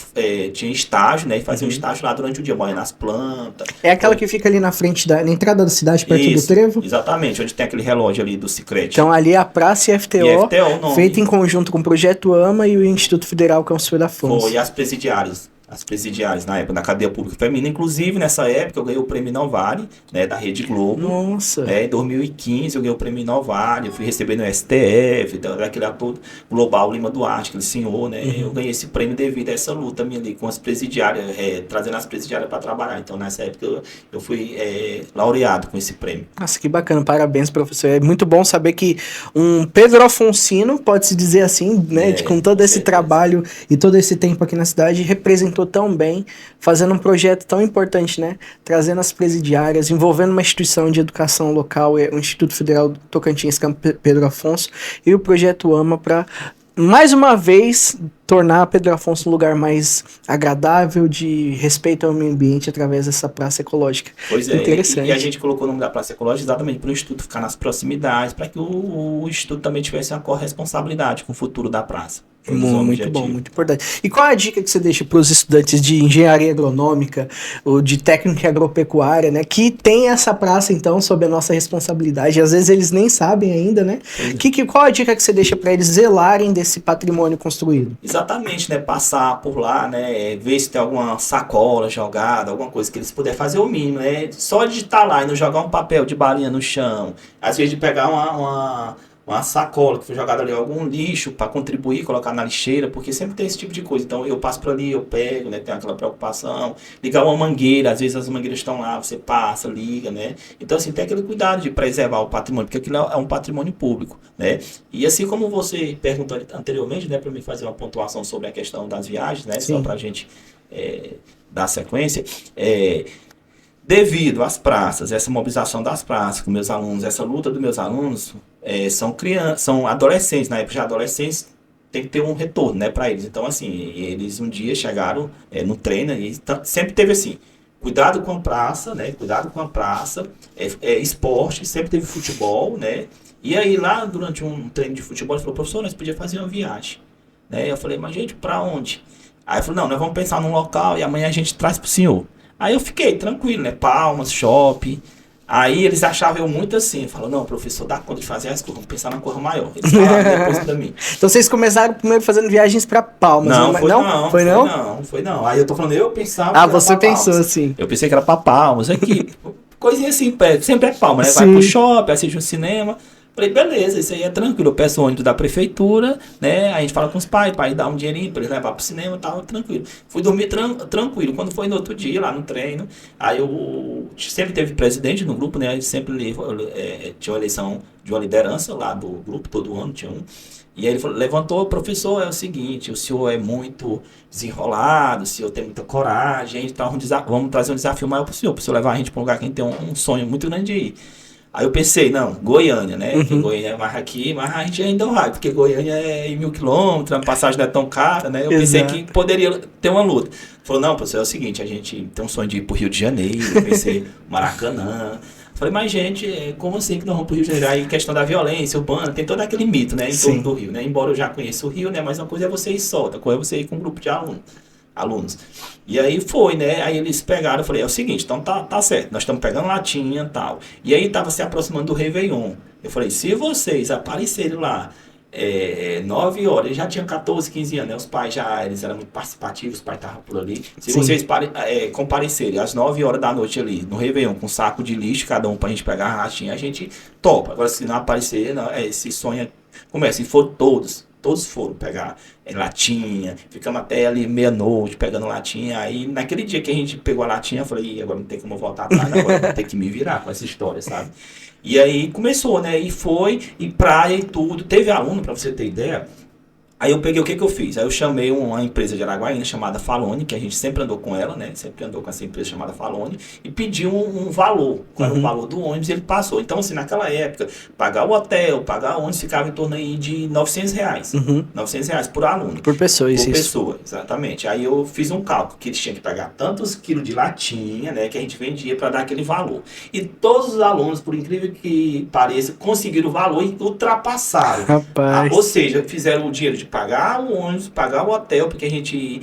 tinham estágio, né? E faziam estágio lá durante o dia, banhando as plantas. É aquela que fica ali na frente na entrada da cidade, perto do trevo? Exatamente, onde tem aquele relógio ali do Sicredi. Então ali é a Praça IFTO, feita em conjunto com o Projeto AMA e o Instituto Federal Campus Pedro Afonso. E as presidiárias. as presidiárias na época da cadeia pública feminina. Inclusive, nessa época, eu ganhei o prêmio Novare, né, da Rede Globo. Nossa. Em 2015, eu ganhei o prêmio Novare, eu fui receber no STF, daquele ator global Lima Duarte, aquele senhor, né? Eu ganhei esse prêmio devido a essa luta minha ali com as presidiárias, trazendo as presidiárias para trabalhar. Então, nessa época, eu fui laureado com esse prêmio. Nossa, que bacana, parabéns, professor. É muito bom saber que um Pedro Afonsino, pode-se dizer assim, né, com todo esse trabalho e todo esse tempo aqui na cidade, representou tão bem, fazendo um projeto tão importante, né, trazendo as presidiárias, envolvendo uma instituição de educação local, o Instituto Federal do Tocantins, Campo Pedro Afonso, e o Projeto AMA para, mais uma vez, tornar Pedro Afonso um lugar mais agradável, de respeito ao meio ambiente através dessa praça ecológica. Pois é, interessante. E a gente colocou o nome da praça ecológica exatamente para o Instituto ficar nas proximidades, para que o Instituto também tivesse uma corresponsabilidade com o futuro da praça. Muito bom, muito importante. E qual é a dica que você deixa para os estudantes de engenharia agronômica ou de técnica agropecuária, né, que tem essa praça, então, sob a nossa responsabilidade? Às vezes eles nem sabem ainda, né? Qual a dica que você deixa para eles zelarem desse patrimônio construído? Exatamente, né? Passar por lá, né? Ver se tem alguma sacola jogada, alguma coisa que eles puderem fazer o mínimo, né? Só digitar lá e não jogar um papel de balinha no chão. Às vezes de pegar uma sacola que foi jogada ali, algum lixo para contribuir, colocar na lixeira, porque sempre tem esse tipo de coisa. Então eu passo por ali, eu pego, né? Tem aquela preocupação. Ligar uma mangueira, às vezes as mangueiras estão lá, você passa, liga, né? Então assim, tem aquele cuidado de preservar o patrimônio, porque aquilo é um patrimônio público, né? E assim como você perguntou anteriormente, né, para mim fazer uma pontuação sobre a questão das viagens, né? Sim. Só para a gente dar sequência, devido às praças, essa mobilização das praças com meus alunos, essa luta dos meus alunos, são crianças, são adolescentes, na época já adolescentes, tem que ter um retorno, né, para eles. Então, assim, eles um dia chegaram no treino e sempre teve assim, cuidado com a praça, né, cuidado com a praça, esporte, sempre teve futebol, né, e aí lá durante um treino de futebol, ele falou, professor, nós podíamos fazer uma viagem, né, eu falei, mas gente, para onde? Aí ele falou, não, nós vamos pensar num local e amanhã a gente traz pro senhor. Aí eu fiquei tranquilo, né? Palmas, shopping. Aí eles achavam eu muito assim. Falaram, não, professor, dá conta de fazer as coisas, vamos pensar na coisa maior. Eles falaram depois pra mim. Então vocês começaram primeiro fazendo viagens pra Palmas. Não, né? Foi não. Aí eu tô falando, eu pensava. Ah, você pensou assim. Eu pensei que era pra Palmas. Aqui, coisinha assim, sempre é Palmas, né? Sim. Vai pro shopping, assiste um cinema. Falei, beleza, isso aí é tranquilo. Eu peço o ônibus da prefeitura, né? A gente fala com os pais, pai dá um dinheirinho pra eles levar pro cinema e tal, tranquilo. Fui dormir tranquilo. Quando foi no outro dia, lá no treino, aí eu sempre teve presidente no grupo, né? A gente sempre tinha uma eleição de uma liderança lá do grupo, todo ano tinha um. E aí ele falou, levantou, professor, é o seguinte, o senhor é muito desenrolado, o senhor tem muita coragem, então vamos trazer um desafio maior pro senhor levar a gente para um lugar que a gente tem um sonho muito grande de ir. Aí eu pensei, não, Goiânia, né? Porque Goiânia é mais aqui, mas a gente ainda vai, porque Goiânia é em 1000 quilômetros, a passagem não é tão cara, né? Eu pensei que poderia ter uma luta. Falou, não, professor, é o seguinte, a gente tem um sonho de ir pro Rio de Janeiro, eu pensei, Maracanã. Falei, mas gente, como assim que nós vamos pro Rio de Janeiro? Aí questão da violência urbana, tem todo aquele mito, né? Em torno do Rio, né? Embora eu já conheça o Rio, né? Mas uma coisa é você ir só, outra coisa é você ir com um grupo de alunos. E aí foi, né? Aí eles pegaram, eu falei, é o seguinte, então tá certo, nós estamos pegando latinha e tal. E aí tava se aproximando do Réveillon. Eu falei, se vocês aparecerem lá 9 horas, eles já tinham 14, 15 anos, né? Os pais eles eram muito participativos, os pais estavam por ali. Se vocês comparecerem às 9 horas da noite ali, no Réveillon, com um saco de lixo, cada um pra gente pegar a latinha, a gente topa. Agora, se não aparecer, não, esse sonho começa. E foram todos foram pegar latinha, ficamos até ali meia-noite pegando latinha. Aí naquele dia que a gente pegou a latinha, eu falei, agora não tem como voltar atrás, agora eu vou ter que me virar com essa história, sabe? E aí começou, né? E foi, e praia e tudo. Teve aluno, pra você ter ideia. Aí eu peguei, o que eu fiz? Aí eu chamei uma empresa de Araguaína chamada Falone, que a gente sempre andou com ela, né? Sempre andou com essa empresa chamada Falone, e pediu um valor, qual era o valor do ônibus, e ele passou. Então, assim, naquela época, pagar o hotel, pagar o ônibus, ficava em torno aí de R$900. R$900 por aluno. Por pessoa, isso. Por pessoa, exatamente. Aí eu fiz um cálculo, que eles tinham que pagar tantos quilos de latinha, né? Que a gente vendia para dar aquele valor. E todos os alunos, por incrível que pareça, conseguiram o valor e ultrapassaram. Rapaz. Ou seja, fizeram o dinheiro de pagar o ônibus, pagar o hotel, porque a gente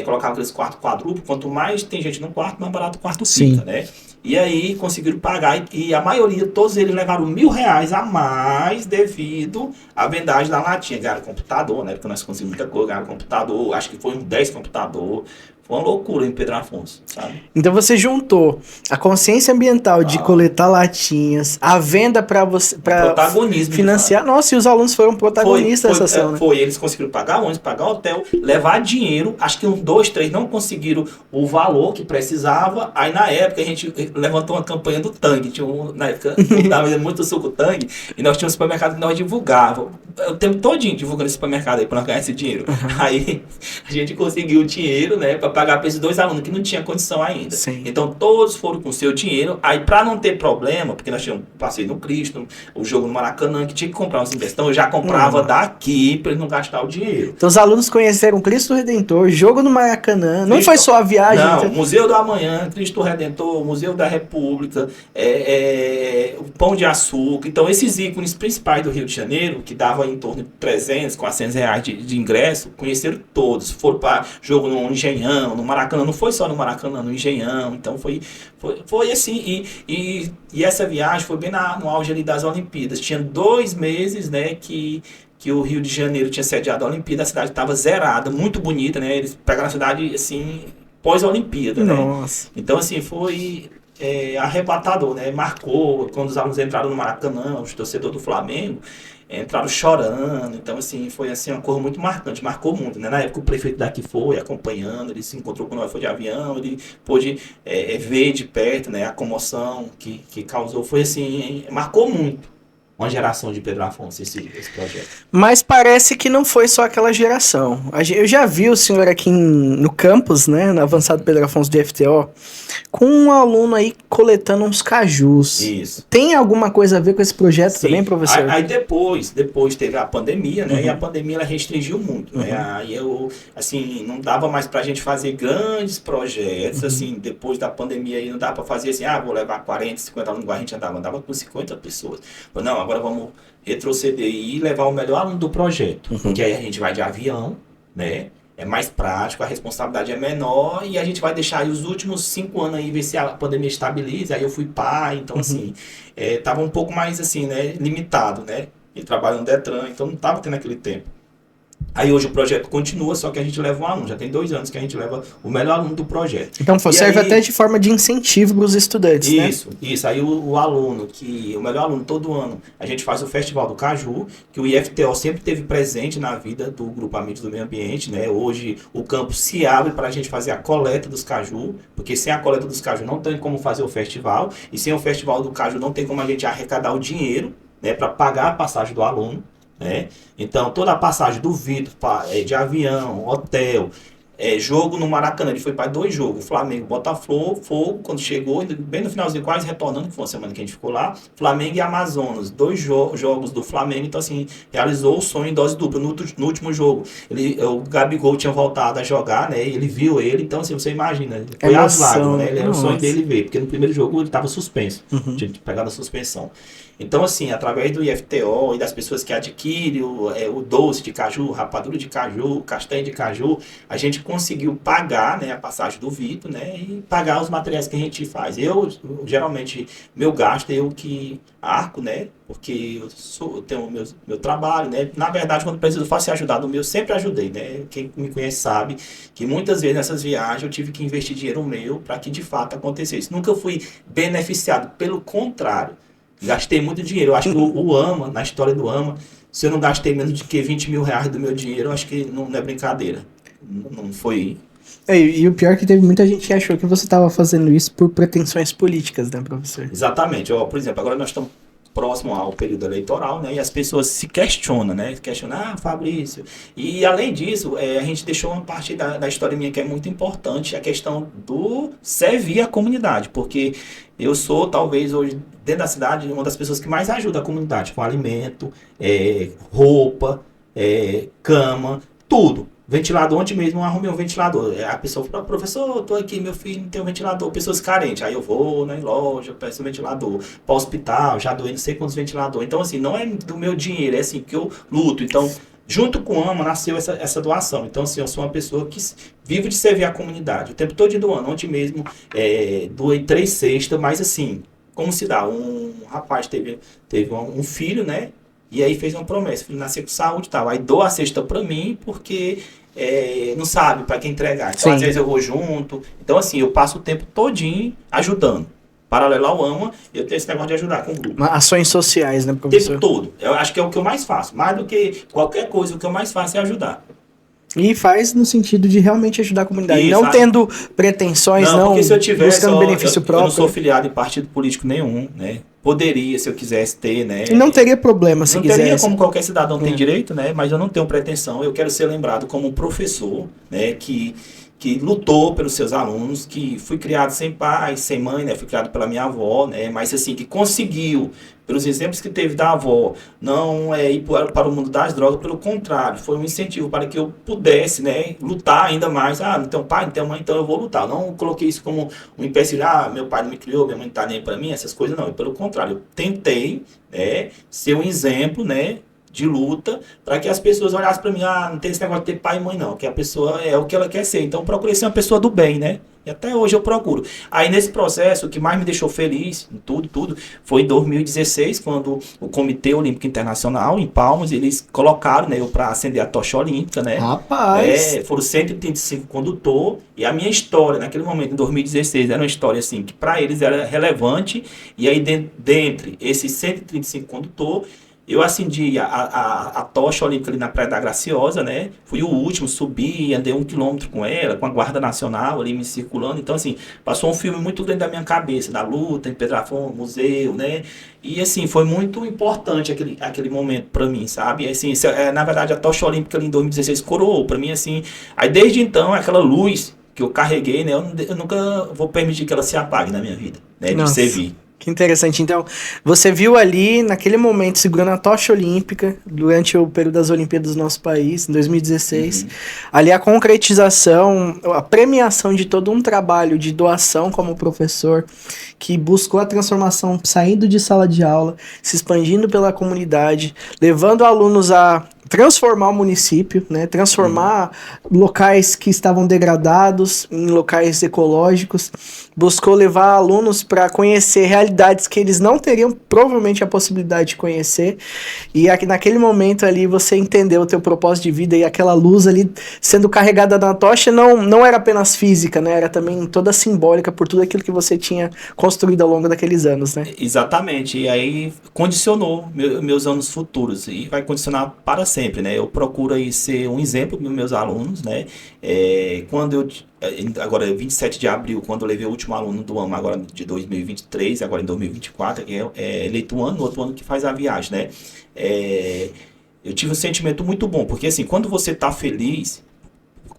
colocava aqueles quartos quadruplos, quanto mais tem gente no quarto, mais barato o quarto fica, né? E aí conseguiram pagar, e a maioria, todos eles levaram R$1000 a mais devido à vendagem da latinha. Ganharam computador, né? Porque nós conseguimos muita coisa, ganharam computador, acho que foi uns 10 computador. Foi uma loucura em Pedro Afonso, sabe? Então você juntou a consciência ambiental de coletar latinhas, a venda para você, para protagonismo financiar. Nossa, e os alunos foram protagonistas dessa ação, né? Foi, eles conseguiram pagar ônibus, pagar hotel, levar dinheiro. Acho que uns 2, 3 não conseguiram o valor que precisava. Aí na época a gente levantou uma campanha do Tang. Na época estava vendendo muito suco Tang. E nós tínhamos um supermercado que nós divulgávamos. O tempo todinho divulgando esse supermercado aí para nós ganhar esse dinheiro. Aí a gente conseguiu o dinheiro, né, para pagar para esses 2 alunos que não tinha condição ainda. Sim. Então todos foram com o seu dinheiro. Aí para não ter problema, porque nós tínhamos passeio no Cristo, o jogo no Maracanã, que tinha que comprar uns ingressos. Então eu já comprava daqui para eles não gastar o dinheiro. Então os alunos conheceram Cristo Redentor, jogo no Maracanã. Não foi só a viagem. Não, Museu do Amanhã, Cristo Redentor, Museu da República, o Pão de Açúcar. Então esses ícones principais do Rio de Janeiro, que davam em torno de 300, 400 reais de ingresso, conheceram todos. Foram para jogo no Engenhão, no Maracanã. Não foi só no Maracanã, no Engenhão. Então foi assim. E essa viagem foi bem no auge ali das Olimpíadas. Tinha 2 meses, né, que o Rio de Janeiro tinha sediado a Olimpíada. A cidade estava zerada, muito bonita, né? Eles pegaram a cidade, assim, pós-Olimpíada, né? Nossa. Então, assim, foi arrebatador, né? Marcou, quando os alunos entraram no Maracanã, os torcedores do Flamengo, entraram chorando. Então, assim, foi assim, uma coisa muito marcante, marcou muito, né? Na época o prefeito daqui foi acompanhando, ele se encontrou com nós, foi de avião, ele pôde ver de perto, né, a comoção que causou. Foi assim, marcou muito uma geração de Pedro Afonso esse projeto. Mas parece que não foi só aquela geração. Eu já vi o senhor aqui no campus, né, no avançado Pedro Afonso de FTO, com um aluno aí coletando uns cajus. Isso. Tem alguma coisa a ver com esse projeto também, professor? Aí depois teve a pandemia, né? E a pandemia ela restringiu muito, né? Aí assim, não dava mais pra gente fazer grandes projetos, assim, depois da pandemia aí não dava pra fazer assim, vou levar 40, 50 alunos, igual a gente andava com 50 pessoas. Mas não, agora vamos retroceder e levar o melhor aluno do projeto. Porque aí a gente vai de avião, né? É mais prático, a responsabilidade é menor e a gente vai deixar aí os últimos 5 anos aí ver se a pandemia estabiliza. Aí eu fui pai, então assim, tava um pouco mais assim, né, limitado, né? E trabalho no Detran, então não tava tendo aquele tempo. Aí hoje o projeto continua, só que a gente leva um aluno. Já tem 2 anos que a gente leva o melhor aluno do projeto. Então serve aí, até de forma de incentivo para os estudantes, né? Isso. Aí o aluno, o melhor aluno todo ano, a gente faz o Festival do Caju, que o IFTO sempre teve presente na vida do Grupo Amigos do Meio Ambiente, né? Hoje o campus se abre para a gente fazer a coleta dos caju, porque sem a coleta dos caju não tem como fazer o festival, e sem o Festival do Caju não tem como a gente arrecadar o dinheiro, né, para pagar a passagem do aluno. Né? Então, toda a passagem do Vitor de avião, hotel, jogo no Maracanã, ele foi para 2 jogos, Flamengo, Botafogo, quando chegou, bem no finalzinho, quase retornando, que foi uma semana que a gente ficou lá, Flamengo e Amazonas, 2 jogos do Flamengo, então assim, realizou o sonho em dose dupla no último jogo. O Gabigol tinha voltado a jogar, né? Ele viu ele, então assim, você imagina, foi as lágrimas, né? Era o sonho dele ver, porque no primeiro jogo ele estava suspenso, tinha pegado a suspensão. Então, assim, através do IFTO e das pessoas que adquirem o doce de caju, rapadura de caju, castanha de caju, a gente conseguiu pagar, né, a passagem do Vitor, né, e pagar os materiais que a gente faz. Geralmente, meu gasto é eu que arco, né, porque eu tenho meu trabalho, né. Na verdade, quando preciso, faço ser ajudado. O meu sempre ajudei, né. Quem me conhece sabe que muitas vezes nessas viagens eu tive que investir dinheiro meu para que de fato acontecesse. Nunca fui beneficiado, pelo contrário. Gastei muito dinheiro. Eu acho que o AMA, na história do AMA, se eu não gastei menos de que 20 mil reais do meu dinheiro, eu acho que não é brincadeira. Não foi. E o pior é que teve muita gente que achou que você estava fazendo isso por pretensões políticas, né, professor? Exatamente. Por exemplo, agora nós estamos próximo ao período eleitoral, né? E as pessoas se questionam, né? Questionam, Fabrício. E além disso, a gente deixou uma parte da história minha que é muito importante, a questão do servir a comunidade, porque eu sou, talvez, hoje, dentro da cidade, uma das pessoas que mais ajuda a comunidade, com alimento, roupa, cama, tudo. Ventilador, ontem mesmo eu arrumei um ventilador. A pessoa falou, professor, eu tô aqui, meu filho não tem um ventilador. Pessoas carentes. Aí eu vou na loja, peço um ventilador. Para o hospital, já doei não sei quantos ventiladores. Então, assim, não é do meu dinheiro, é assim que eu luto. Então, junto com o AMA, nasceu essa doação. Então, assim, eu sou uma pessoa que vivo de servir a comunidade. O tempo todo do ano. Ontem mesmo, doei 3 cestas, mas assim, como se dá? Um rapaz teve um filho, né? E aí fez uma promessa, filho, nascer com saúde e tal. Aí dou a cesta pra mim, porque não sabe para quem entregar. Então, Sim. às vezes eu vou junto. Então, assim, eu passo o tempo todinho ajudando. Paralelo ao AMA, eu tenho esse negócio de ajudar com o grupo. Ações sociais, né, O professor? tempo todo. Eu acho que é o que eu mais faço. Mais do que qualquer coisa, o que eu mais faço é ajudar. E faz no sentido de realmente ajudar a comunidade, Isso, não acho- tendo pretensões, não porque se eu tivesse, buscando benefício eu próprio. não sou filiado em partido político nenhum, né? Poderia, se eu quisesse ter, né? E não teria problema se Não teria, quisesse. como qualquer cidadão tem É. direito, né? Mas eu não tenho pretensão. Eu quero ser lembrado como um professor, né? Que lutou pelos seus alunos, que fui criado sem pai, sem mãe, né? Fui criado pela minha avó, né? Mas assim, que conseguiu, pelos exemplos que teve da avó, não ir para o mundo das drogas, pelo contrário, foi um incentivo para que eu pudesse, né? Lutar ainda mais. Ah, não tenho pai, não tenho mãe, então eu vou lutar. Não coloquei isso como um empecilho, meu pai não me criou, minha mãe não tá nem para mim, essas coisas não. Pelo contrário, eu tentei, né? Ser um exemplo, né? De luta, para que as pessoas olhassem para mim, não tem esse negócio de ter pai e mãe não, que a pessoa é o que ela quer ser, então eu procurei ser uma pessoa do bem, né? E até hoje eu procuro. Aí nesse processo, o que mais me deixou feliz, em tudo, foi em 2016, quando o Comitê Olímpico Internacional, em Palmas, eles colocaram, né, eu para acender a tocha olímpica, né? Rapaz! Foram 135 condutor, e a minha história, naquele momento, em 2016, era uma história assim, que para eles era relevante, e aí dentre esses 135 condutor, eu acendi a tocha olímpica ali na Praia da Graciosa, né? Fui o último, subi, andei 1 quilômetro com ela, com a Guarda Nacional ali me circulando. Então, assim, passou um filme muito grande da minha cabeça, da luta em Pedro Afonso, museu, né? E, assim, foi muito importante aquele momento pra mim, sabe? E, assim, na verdade, a tocha olímpica ali em 2016 coroou pra mim, assim. Aí, desde então, aquela luz que eu carreguei, né? Eu nunca vou permitir que ela se apague na minha vida, né? De Nossa. servir. Que interessante. Então, você viu ali, naquele momento, segurando a tocha olímpica, durante o período das Olimpíadas do nosso país, em 2016, ali a concretização, a premiação de todo um trabalho de doação como professor, que buscou a transformação saindo de sala de aula, se expandindo pela comunidade, levando alunos a transformar o município, né? Transformar locais que estavam degradados em locais ecológicos, buscou levar alunos para conhecer realidades que eles não teriam provavelmente a possibilidade de conhecer, e aqui, naquele momento ali você entendeu o teu propósito de vida, e aquela luz ali sendo carregada na tocha não era apenas física, né? Era também toda simbólica por tudo aquilo que você tinha construído ao longo daqueles anos, né? Exatamente, e aí condicionou meus anos futuros e vai condicionar para sempre, né? Eu procuro aí ser um exemplo para meus alunos, né? Agora 27 de abril, quando eu levei o último aluno do ano agora de 2023, agora em 2024, que é eleito um ano, no outro ano que faz a viagem, né? Eu tive um sentimento muito bom, porque assim, quando você está feliz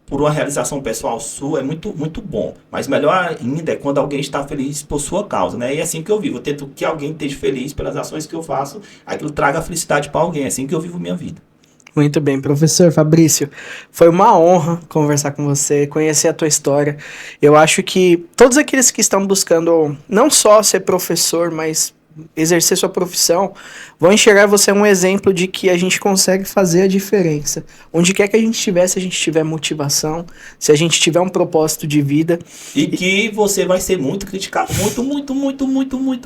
por uma realização pessoal sua, é muito, muito bom. Mas melhor ainda é quando alguém está feliz por sua causa, né? E é assim que eu vivo. Eu tento que alguém esteja feliz pelas ações que eu faço, aquilo traga felicidade para alguém. É assim que eu vivo minha vida. Muito bem, professor Fabrício, foi uma honra conversar com você, conhecer a tua história. Eu acho que todos aqueles que estão buscando não só ser professor, mas exercer sua profissão, vão enxergar você um exemplo de que a gente consegue fazer a diferença. Onde quer que a gente estiver, se a gente tiver motivação, se a gente tiver um propósito de vida. E que você vai ser muito criticado,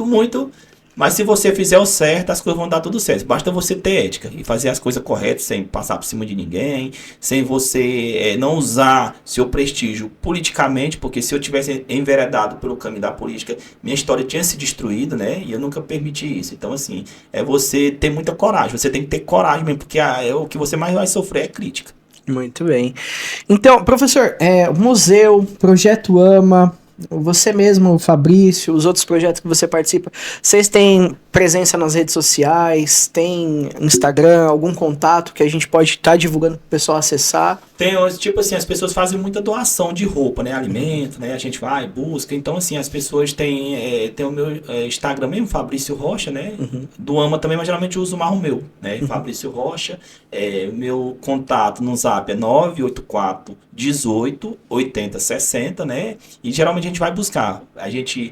muito. Mas se você fizer o certo, as coisas vão dar tudo certo. Basta você ter ética e fazer as coisas corretas, sem passar por cima de ninguém, sem você não usar seu prestígio politicamente, porque se eu tivesse enveredado pelo caminho da política, minha história tinha se destruído, né? E eu nunca permiti isso. Então, assim, é você ter muita coragem. Você tem que ter coragem mesmo, porque o que você mais vai sofrer é crítica. Muito bem. Então, professor, o museu, Projeto AMA, você mesmo, Fabrício, os outros projetos que você participa, vocês têm presença nas redes sociais, tem Instagram, algum contato que a gente pode estar divulgando para o pessoal acessar? Tem, tipo assim, as pessoas fazem muita doação de roupa, né, alimento, né, a gente vai, busca, então assim, as pessoas têm o meu Instagram mesmo, Fabrício Rocha, né, do AMA também, mas geralmente eu uso mais o meu, né, Fabrício Rocha, meu contato no Zap é 984 18 80 60, né, e geralmente a gente vai buscar, a gente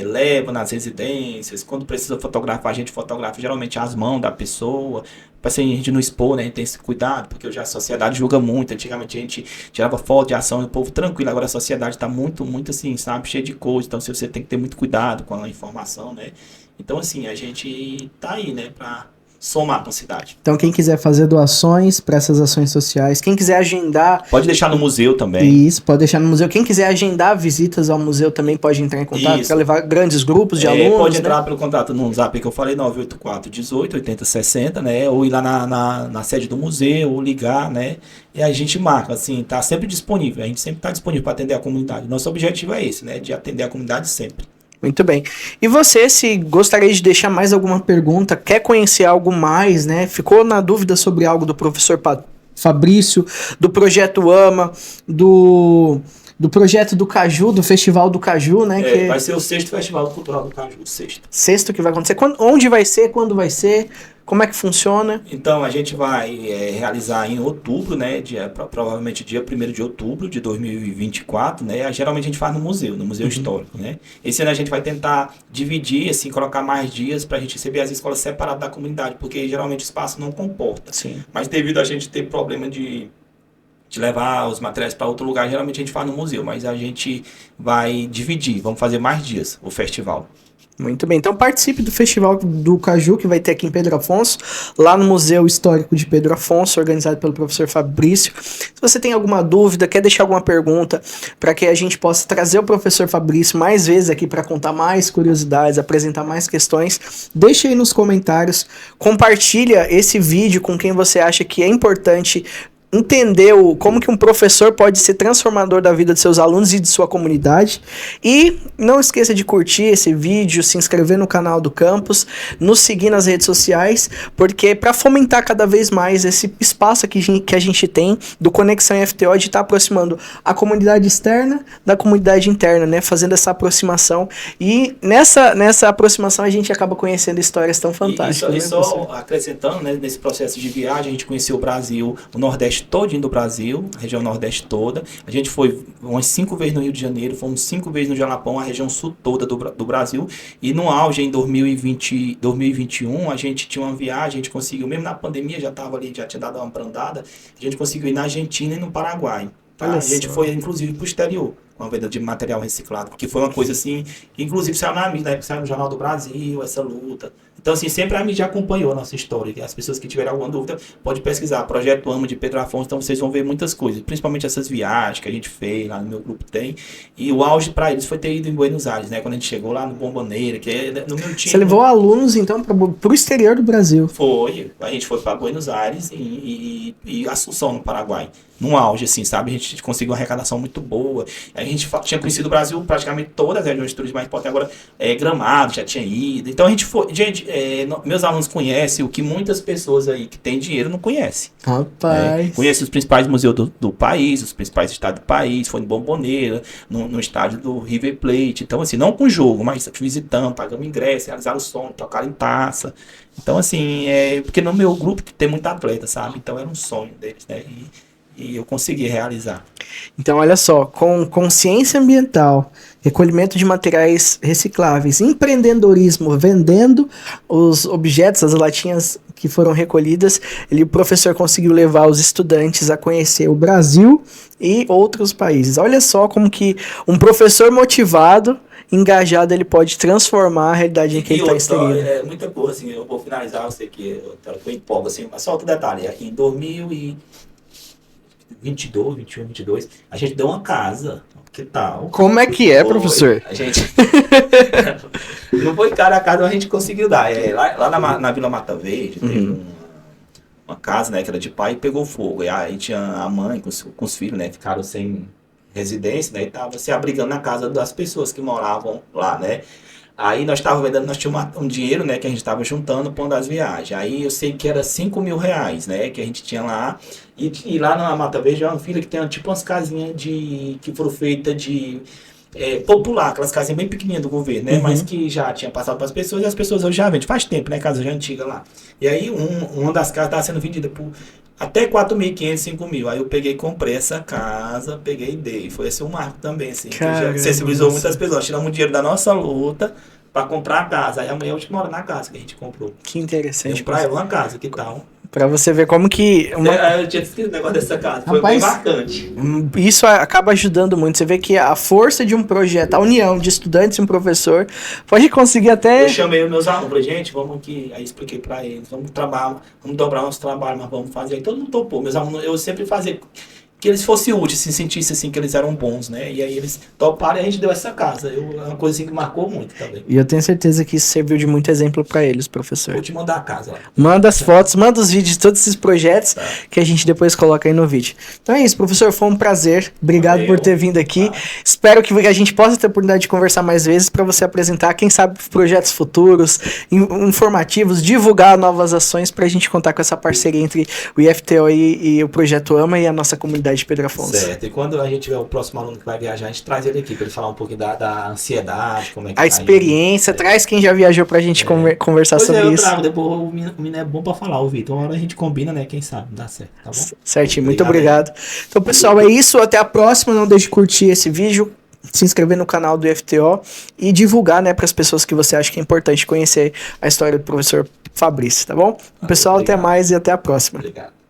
leva nas residências, quando precisa fotografar, a gente fotografa geralmente as mãos da pessoa, para assim, a gente não expor, né? A gente tem esse cuidado, porque hoje a sociedade julga muito. Antigamente a gente tirava foto de ação e o povo tranquilo. Agora a sociedade está muito, muito assim, sabe? Cheia de coisa. Então você tem que ter muito cuidado com a informação, né? Então, assim, a gente tá aí, né? Para somar com a cidade. Então, quem quiser fazer doações para essas ações sociais, quem quiser agendar... Pode deixar no museu também. Isso, pode deixar no museu. Quem quiser agendar visitas ao museu também pode entrar em contato para levar grandes grupos de alunos. Pode entrar pelo contato no zap que eu falei, 984 18 80 60, né? Ou ir lá na sede do museu, ou ligar, né? E a gente marca, assim, tá sempre disponível. A gente sempre está disponível para atender a comunidade. Nosso objetivo é esse, né? De atender a comunidade sempre. Muito bem. E você, se gostaria de deixar mais alguma pergunta, quer conhecer algo mais, né? Ficou na dúvida sobre algo do professor Fabrício, do Projeto AMA, do projeto do Caju, do Festival do Caju, né? Que vai ser o 6º Festival Cultural do Caju, o 6º. 6º que vai acontecer. Onde vai ser? Quando vai ser? Como é que funciona? Então, a gente vai realizar em outubro, né? Provavelmente dia 1º de outubro de 2024, né? Geralmente a gente faz no museu histórico, né? Esse ano a gente vai tentar dividir, assim, colocar mais dias para a gente receber as escolas separadas da comunidade, porque geralmente o espaço não comporta. Sim. Mas devido a gente ter problema de levar os materiais para outro lugar, geralmente a gente faz no museu, mas a gente vai dividir, vamos fazer mais dias o festival. Muito bem, então participe do Festival do Caju, que vai ter aqui em Pedro Afonso, lá no Museu Histórico de Pedro Afonso, organizado pelo professor Fabrício. Se você tem alguma dúvida, quer deixar alguma pergunta, para que a gente possa trazer o professor Fabrício mais vezes aqui para contar mais curiosidades, apresentar mais questões, deixe aí nos comentários, compartilha esse vídeo com quem você acha que é importante entender como que um professor pode ser transformador da vida de seus alunos e de sua comunidade. E não esqueça de curtir esse vídeo, se inscrever no canal do campus, nos seguir nas redes sociais, porque para fomentar cada vez mais esse espaço que a gente tem do Conexão FTO de estar aproximando a comunidade externa da comunidade interna, né? Fazendo essa aproximação. E nessa aproximação a gente acaba conhecendo histórias tão fantásticas. E só acrescentando, né, nesse processo de viagem, a gente conheceu o Brasil, o Nordeste todinho do Brasil, a região Nordeste toda. A gente foi umas 5 vezes no Rio de Janeiro, fomos 5 vezes no Jalapão, a região sul toda do Brasil. E no auge, em 2021, a gente tinha uma viagem, a gente conseguiu, mesmo na pandemia, já estava ali, já tinha dado uma brandada, a gente conseguiu ir na Argentina e no Paraguai. Tá? A gente foi, inclusive, para o exterior, com a venda de material reciclado, porque foi uma coisa assim, que inclusive saiu na mídia, né? Saiu no Jornal do Brasil, essa luta. Então, assim, sempre a mídia acompanhou a nossa história. As pessoas que tiverem alguma dúvida, pode pesquisar. Projeto AMA de Pedro Afonso, então vocês vão ver muitas coisas. Principalmente essas viagens que a gente fez, lá no meu grupo tem. E o auge para eles foi ter ido em Buenos Aires, né? Quando a gente chegou lá no Bomboneira, que é no meu time. Você levou alunos, então, para o exterior do Brasil? Foi. A gente foi para Buenos Aires e Assunção, no Paraguai. Num auge, assim, sabe? A gente conseguiu uma arrecadação muito boa. A gente tinha conhecido o Brasil, praticamente todas as regiões de turismo mais importantes. Agora, Gramado já tinha ido. Então, a gente foi... Gente, meus alunos conhecem o que muitas pessoas aí que têm dinheiro não conhecem. Rapaz. Conhecem os principais museus do país, os principais estádios do país. Foi em Bomboneira, no estádio do River Plate. Então, assim, não com jogo, mas visitando, pagando ingresso, realizaram o som, tocaram em taça. Então, assim, porque no meu grupo tem muito atleta, sabe? Então, era um sonho deles, né? E eu consegui realizar. Então, olha só, com consciência ambiental, recolhimento de materiais recicláveis, empreendedorismo, vendendo os objetos, as latinhas que foram recolhidas, o professor conseguiu levar os estudantes a conhecer o Brasil e outros países. Olha só como que um professor motivado, engajado, ele pode transformar a realidade em que ele está inserido. É muita coisa, assim, eu vou finalizar, eu sei que eu empolgo, assim, mas só outro detalhe, em 2022, 21, 22, a gente deu uma casa. Que tal? Como é que é, professor? A gente... Não foi cara a casa, mas a gente conseguiu dar. Lá na Vila Mata Verde, teve uma casa, né, que era de pai, e pegou fogo. E aí tinha a mãe com os filhos, né, ficaram sem residência, né, e tava se abrigando na casa das pessoas que moravam lá, né. Aí nós tínhamos um dinheiro, né, que a gente estava juntando para uma das viagens. Aí eu sei que era 5 mil reais, né, que a gente tinha lá. E lá na Mata Verde é uma vila que tem tipo umas casinhas que foram feitas de popular, aquelas casinhas bem pequenininhas do governo, né, mas que já tinha passado para as pessoas e as pessoas hoje já vendem. Faz tempo, né, casa já antiga lá. E aí uma das casas estava sendo vendida por até 4.500, 5 mil. Aí eu peguei, comprei essa casa, peguei e dei. Foi esse um marco também, assim. Que já sensibilizou muitas pessoas. Tiramos dinheiro da nossa luta para comprar a casa. Aí amanhã a gente mora na casa que a gente comprou. Que interessante. Pra ela uma casa, que tal? Pra você ver como que... Eu tinha esquecido o negócio dessa casa, foi bem marcante. Isso acaba ajudando muito. Você vê que a força de um projeto, a união de estudantes e um professor, pode conseguir até... Eu chamei os meus alunos, falei, gente, vamos aqui. Aí expliquei pra eles, vamos trabalhar, vamos dobrar nosso trabalho, mas vamos fazer. Aí todo mundo topou. Meus alunos, eu sempre fazia que eles fossem úteis, se sentissem assim que eles eram bons, né? E aí eles toparam e a gente deu essa casa. É uma coisa assim que marcou muito também. E eu tenho certeza que isso serviu de muito exemplo pra eles, professor. Vou te mandar a casa lá. Manda as fotos, manda os vídeos de todos esses projetos que a gente depois coloca aí no vídeo. Então é isso, professor, foi um prazer. Obrigado por ter vindo aqui. Espero que a gente possa ter a oportunidade de conversar mais vezes para você apresentar, quem sabe, projetos futuros, informativos, divulgar novas ações pra gente contar com essa parceria entre o IFTO e o Projeto AMA e a nossa comunidade de Pedro Afonso. Certo, e quando a gente tiver o próximo aluno que vai viajar, a gente traz ele aqui para ele falar um pouquinho da ansiedade, como é que a experiência, traz quem já viajou pra gente conversar sobre isso. Trago, depois o menino é bom pra falar, o Vitor. Uma hora a gente combina, né? Quem sabe, dá certo, tá bom? Certinho, muito obrigado. Então, pessoal, é isso. Até a próxima. Não deixe de curtir esse vídeo, se inscrever no canal do IFTO e divulgar, né, para as pessoas que você acha que é importante conhecer a história do professor Fabrício, tá bom? Pessoal, obrigado. Até mais e até a próxima. Obrigado.